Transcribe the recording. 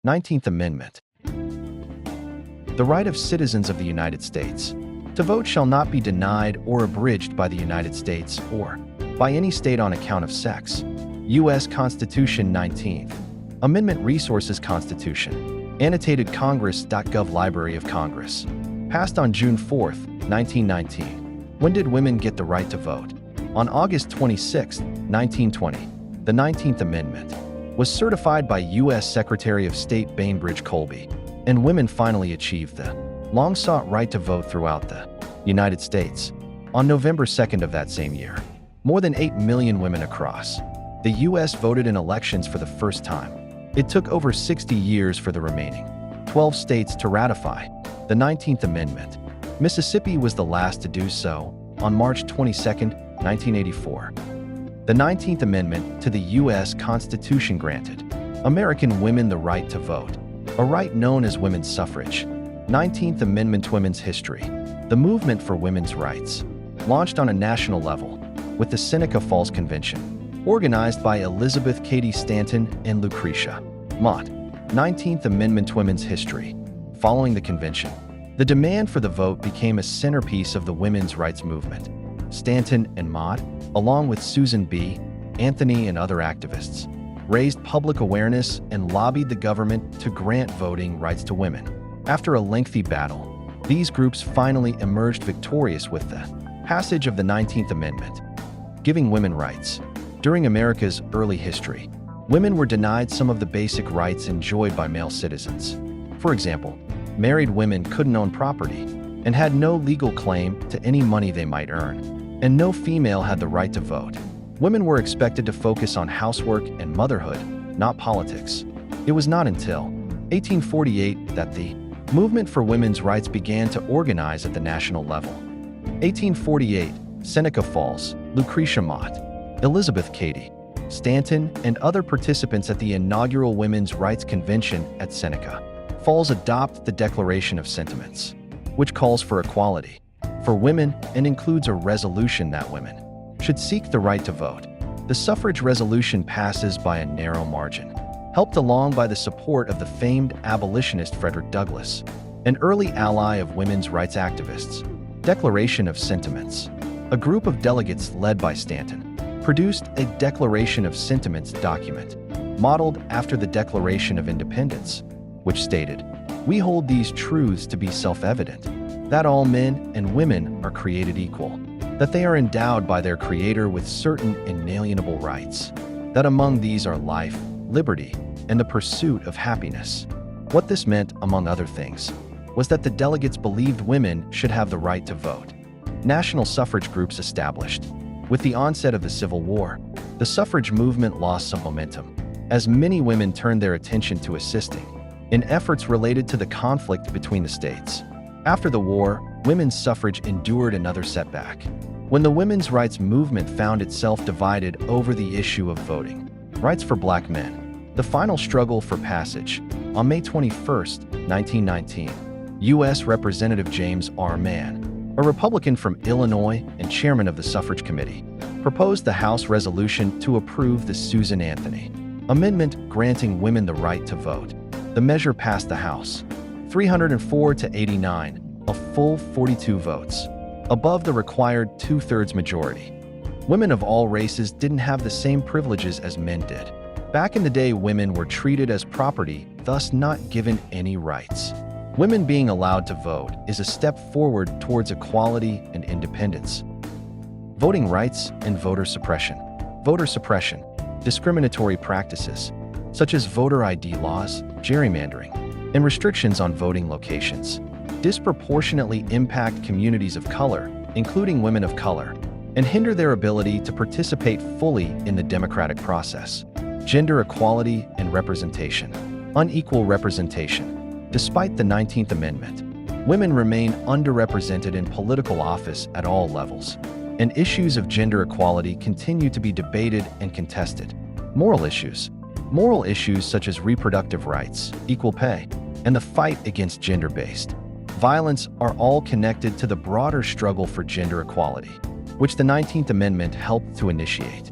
19th Amendment. The right of citizens of the United States to vote shall not be denied or abridged by the United States or by any state on account of sex. U.S. Constitution 19th Amendment. Resources Constitution. Annotated Congress.gov. Library of Congress. Passed on June 4, 1919. When did women get the right to vote? On August 26, 1920. The 19th Amendment was certified by U.S. Secretary of State Bainbridge Colby, and women finally achieved the long-sought right to vote throughout the United States. On November 2nd of that same year, more than 8 million women across the U.S. voted in elections for the first time. It took over 60 years for the remaining 12 states to ratify the 19th Amendment. Mississippi was the last to do so on March 22, 1984. The 19th Amendment to the U.S. Constitution granted American women the right to vote, a right known as women's suffrage. 19th Amendment. Women's history. The movement for women's rights launched on a national level with the Seneca Falls Convention, organized by Elizabeth Cady Stanton and Lucretia Mott. 19th Amendment. Women's history. Following the convention, the demand for the vote became a centerpiece of the women's rights movement. Stanton and Mott, along with Susan B. Anthony and other activists, raised public awareness and lobbied the government to grant voting rights to women. After a lengthy battle, these groups finally emerged victorious with the passage of the 19th Amendment, giving women rights. During America's early history, women were denied some of the basic rights enjoyed by male citizens. For example, married women couldn't own property and had no legal claim to any money they might earn, and no female had the right to vote. Women were expected to focus on housework and motherhood, not politics. It was not until 1848 that the movement for women's rights began to organize at the national level. 1848, Seneca Falls, Lucretia Mott, Elizabeth Cady Stanton, and other participants at the inaugural Women's Rights Convention at Seneca Falls adopt the Declaration of Sentiments, which calls for equality for women and includes a resolution that women should seek the right to vote. The suffrage resolution passes by a narrow margin, helped along by the support of the famed abolitionist Frederick Douglass, an early ally of women's rights activists. Declaration of Sentiments. A group of delegates led by Stanton produced a Declaration of Sentiments document, modeled after the Declaration of Independence, which stated, "We hold these truths to be self-evident, that all men and women are created equal, that they are endowed by their Creator with certain inalienable rights, that among these are life, liberty, and the pursuit of happiness." What this meant, among other things, was that the delegates believed women should have the right to vote. National suffrage groups established. With the onset of the Civil War, the suffrage movement lost some momentum, as many women turned their attention to assisting in efforts related to the conflict between the states. After the war, women's suffrage endured another setback, when the women's rights movement found itself divided over the issue of voting rights for black men. The final struggle for passage. On May 21, 1919, U.S. Representative James R. Mann, a Republican from Illinois and chairman of the Suffrage Committee, proposed the House resolution to approve the Susan Anthony Amendment granting women the right to vote. The measure passed the House, 304 to 89, a full 42 votes, above the required two-thirds majority. Women of all races didn't have the same privileges as men did. Back in the day, women were treated as property, thus not given any rights. Women being allowed to vote is a step forward towards equality and independence. Voting rights and voter suppression. Voter suppression. Discriminatory practices, such as voter ID laws, gerrymandering, and restrictions on voting locations, disproportionately impact communities of color, including women of color, and hinder their ability to participate fully in the democratic process. Gender equality and representation. Unequal representation. Despite the 19th Amendment, women remain underrepresented in political office at all levels, and issues of gender equality continue to be debated and contested. Moral issues. Moral issues such as reproductive rights, equal pay, and the fight against gender-based violence are all connected to the broader struggle for gender equality, which the 19th Amendment helped to initiate.